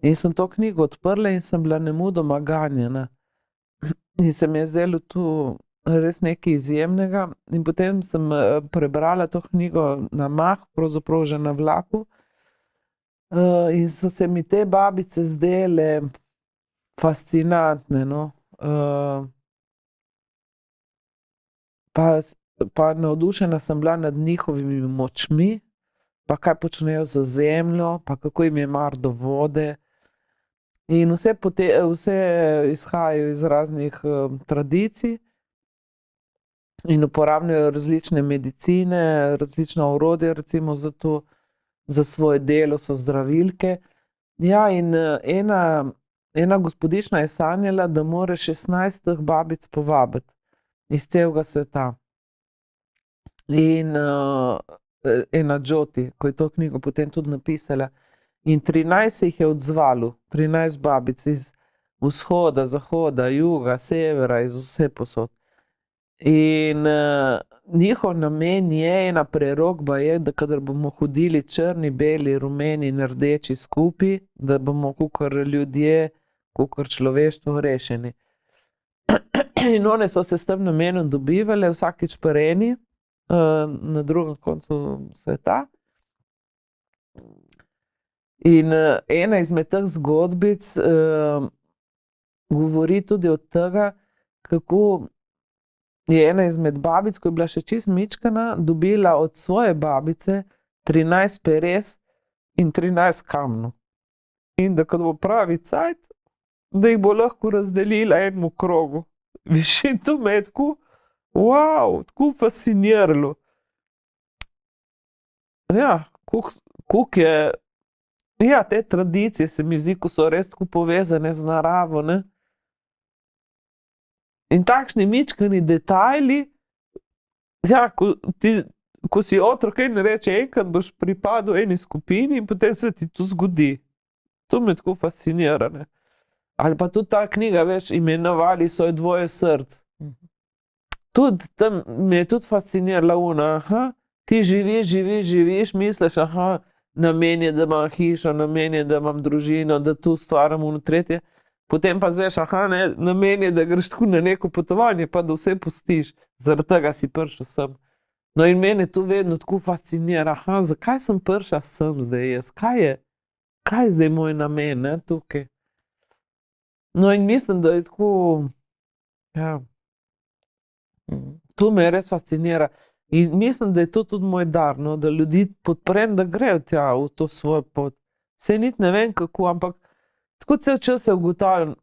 in sem to knjigo odprla in sem bila nemudoma ganjena. In se mi je zdelo to res nekaj izjemnega. In potem sem prebrala to knjigo na mah, pravzaprav že na vlaku. In so se mi te babice zdele fascinantne, no. Pa navdušena sem bila nad njihovimi močmi, pa kaj počnejo z zemljo, pa kako jim je mar do vode. In vse izhajajo iz raznih tradicij in uporabljajo različne medicine, različna orodja, recimo za to, za svoje delo so zdravilke. Ja, in ena gospodična je sanjala, da mora 16 teh babic povabiti iz celega sveta. In ena Jyoti, ko je to knjigo potem tudi napisala, in 13 se jih je odzvalo, 13 babic iz vzhoda, zahoda, juga, severa, iz vse posod. In njihov namen je, ena prerokba je, da kadar bomo hodili črni, beli, rumeni in rdeči skupaj, da bomo kakor ljudje, kakor človeštvo rešeni. In one so se s tem namenom dobivale, vsakič po eni, na drugem koncu sveta. In ena izmed teh zgodbic govori tudi od tega, kako je ena izmed babic, ko je bila še čist mičkana, dobila od svoje babice 13 peres in 13 kamnov. In da kad bo pravi cajt, da jih bo lahko razdelila enemu krogu. Veš, in to me je tako, wow, tako fasciniralo. Ja, koliko je, ja, te tradicije se mi zdi, ko so res tako povezane z naravo, ne. In takšni mičkani detajli, ja, ko si otrok in reče, enkrat boš pripadel eni skupini in potem se ti to zgodi. To me tako fascinira, ne. Ali pa tudi ta knjiga, veš, Imenovali so jo dvoje src. Tudi tam me je tudi fascinirala ona, ti živiš, misliš, namen je, da imam hišo, namen je, da imam družino, da tu ustvarim ono tretje. Potem pa zveš, ne, namen je, da greš tako na neko potovanje, pa da vse pustiš, zaradi tega si prišel sem. No in mene to vedno tako fascinira, zakaj sem prišla sem zdaj jaz, kaj je zdaj moj namen, ne, tukaj. No in mislim, da je tako, ja, to me res fascinira. In mislim, da je to tudi moj dar, no, da ljudi podprem, da grejo tja v to svojo pot. Saj niti ne vem kako, ampak tako cel čas se ugotavljam.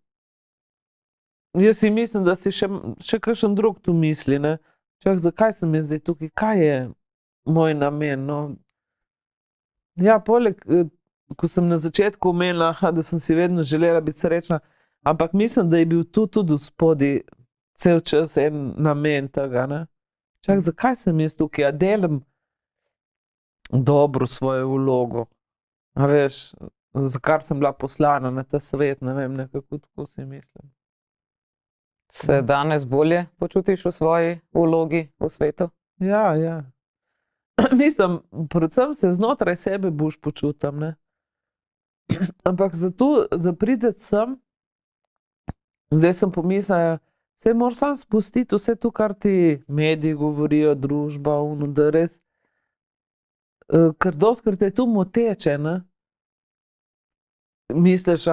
Jaz si mislim, da si še kakšen drug tu misli, ne. Čak, zakaj sem jaz zdaj tukaj, kaj je moj namen, no. Ja, poleg, ko sem na začetku omenila, da sem si vedno želela biti srečna, ampak mislim, da je bil tu tudi spodaj cel čas en namen tega, ne. Čak, zakaj sem jaz tukaj, delam dobro svojo vlogo, a veš, za kar sem bila poslana na ta svet, ne vem, nekako tako si mislim. Se danes bolje počutiš v svoji vlogi v svetu? Ja, ja. Mislim, predvsem se znotraj sebe boljše počutim, ne. Ampak zato, za priti sem, zdaj sem pomislila, saj moraš samo spustiti vse to, kar ti mediji govorijo, družba, ono, da res, ker dostikrat je to moteče, ne. Misliš,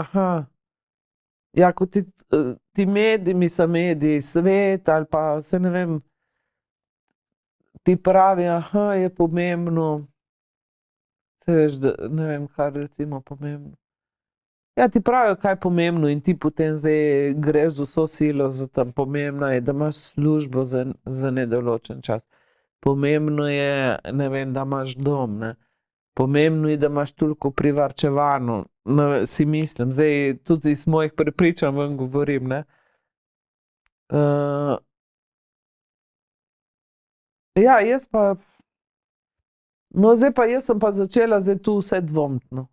ja, ko ti mediji, svet ali pa, saj ne vem, ti pravi, je pomembno, saj veš, da ne vem, kaj recimo pomembno. Ja, ti pravijo, kaj je pomembno in ti potem zdaj greš z vso silo za tam. Pomembno je, da imaš službo za nedoločen čas. Pomembno je, ne vem, da imaš dom, ne. Pomembno je, da imaš toliko privarčevano, no, si mislim, zdaj tudi iz mojih prepričanj vam govorim, ne. Ja, jaz pa, no, zdaj pa jaz sem pa začela zdaj tu vse dvomiti, no.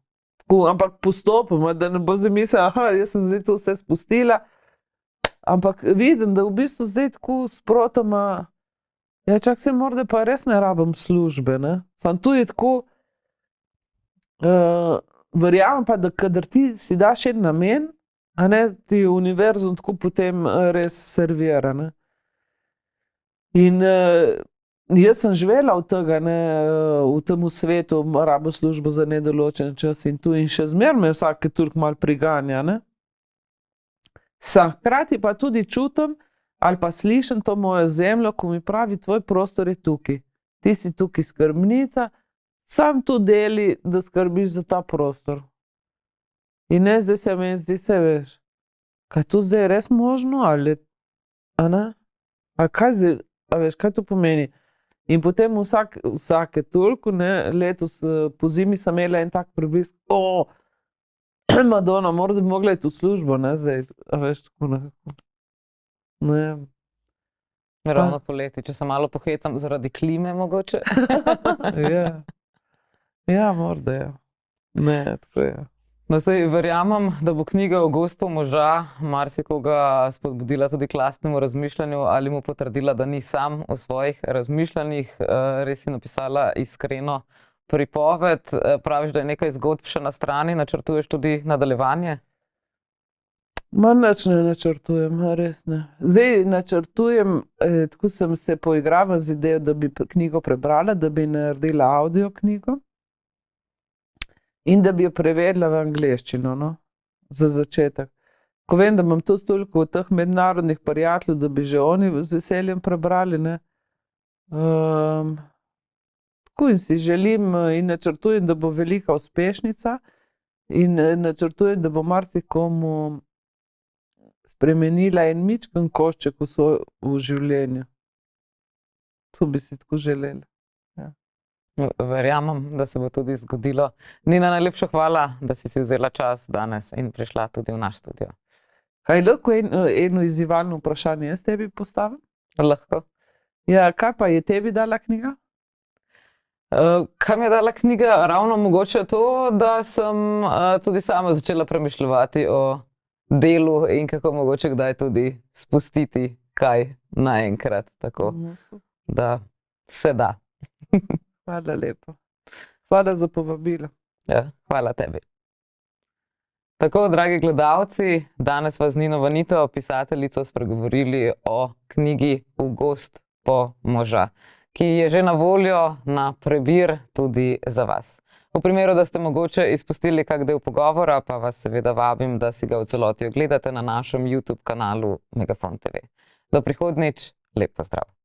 Tako, ampak postopoma, da ne bo zdaj mislila, jaz sem zdaj to vse spustila, ampak vidim, da v bistvu zdaj tako sprotoma, ja, čak se morda pa res ne rabim službe, ne. Samo tu je tako, verjamem pa, da kadar ti si daš en namen, ti univerzum tako potem res servira, ne. In jaz sem živela od tega, ne, v tem svetu, rabim službo za nedoločen čas in tu, in še zmeraj me vsake toliko malo priganja, ne. Hkrati pa tudi čutim ali pa slišim to mojo zemljo, ko mi pravi, tvoj prostor je tukaj. Ti si tukaj skrbnica, samo to deli, da skrbiš za ta prostor. In ne, zdaj se meni zdi, se veš, kaj to zdaj je res možno, ali, a ne? A kaj zdaj, a veš, kaj to pomeni? In potem vsake toliko, ne, letos po zimi sem imela en tak preblisk, Madonna, mogla je v službo, ne, zdaj, a veš, tako nekako. Ne vem. Ravno poleti, če se malo pohecam zaradi klime mogoče. Ja, ja, morda, ja. Ne, tako je. No, saj verjamem, da bo knjiga O gozdu moža marsikoga spodbudila tudi k lastnemu razmišljanju ali mu potrdila, da ni sam v svojih razmišljanjih. Res si napisala iskreno pripoved. Praviš, da je nekaj zgodb še na strani, načrtuješ tudi nadaljevanje? Nič ne načrtujem, res ne. Zdaj načrtujem, tako sem se poigrala z idejo, da bi knjigo prebrala, da bi naredila audio knjigo in da bi jo prevedla v angleščino, no, za začetek. Ko vem, da imam tudi toliko teh mednarodnih prijateljev, da bi že oni z veseljem prebrali, ne. Tako in si želim in načrtujem, da bo velika uspešnica in načrtujem, da bo marsikomu spremenila en mičken košček v življenju. To bi si tako želela. Verjamem, da se bo tudi zgodilo. Nina, najlepša hvala, da si vzela čas danes in prišla tudi v naš studio. Kaj lahko eno izzivalno vprašanje jaz tebi postavim? Lahko. Ja, kaj pa je tebi dala knjiga? Kaj mi je dala knjiga? Ravno mogoče to, da sem tudi sama začela premišljati o delu in kako mogoče kdaj tudi spustiti kaj naenkrat, tako da se da. Hvala lepa. Hvala za povabilo. Ja, hvala tebi. Tako, dragi gledalci, danes sva z Nino Vanito, pisateljico, spregovorili o knjigi O gozd po moža, ki je že na voljo na prebir tudi za vas. V primeru, da ste mogoče izpustili kak del pogovora, pa vas seveda vabim, da si ga v celoti ogledate na našem YouTube kanalu Megafon TV. Do prihodnjič, lep pozdrav.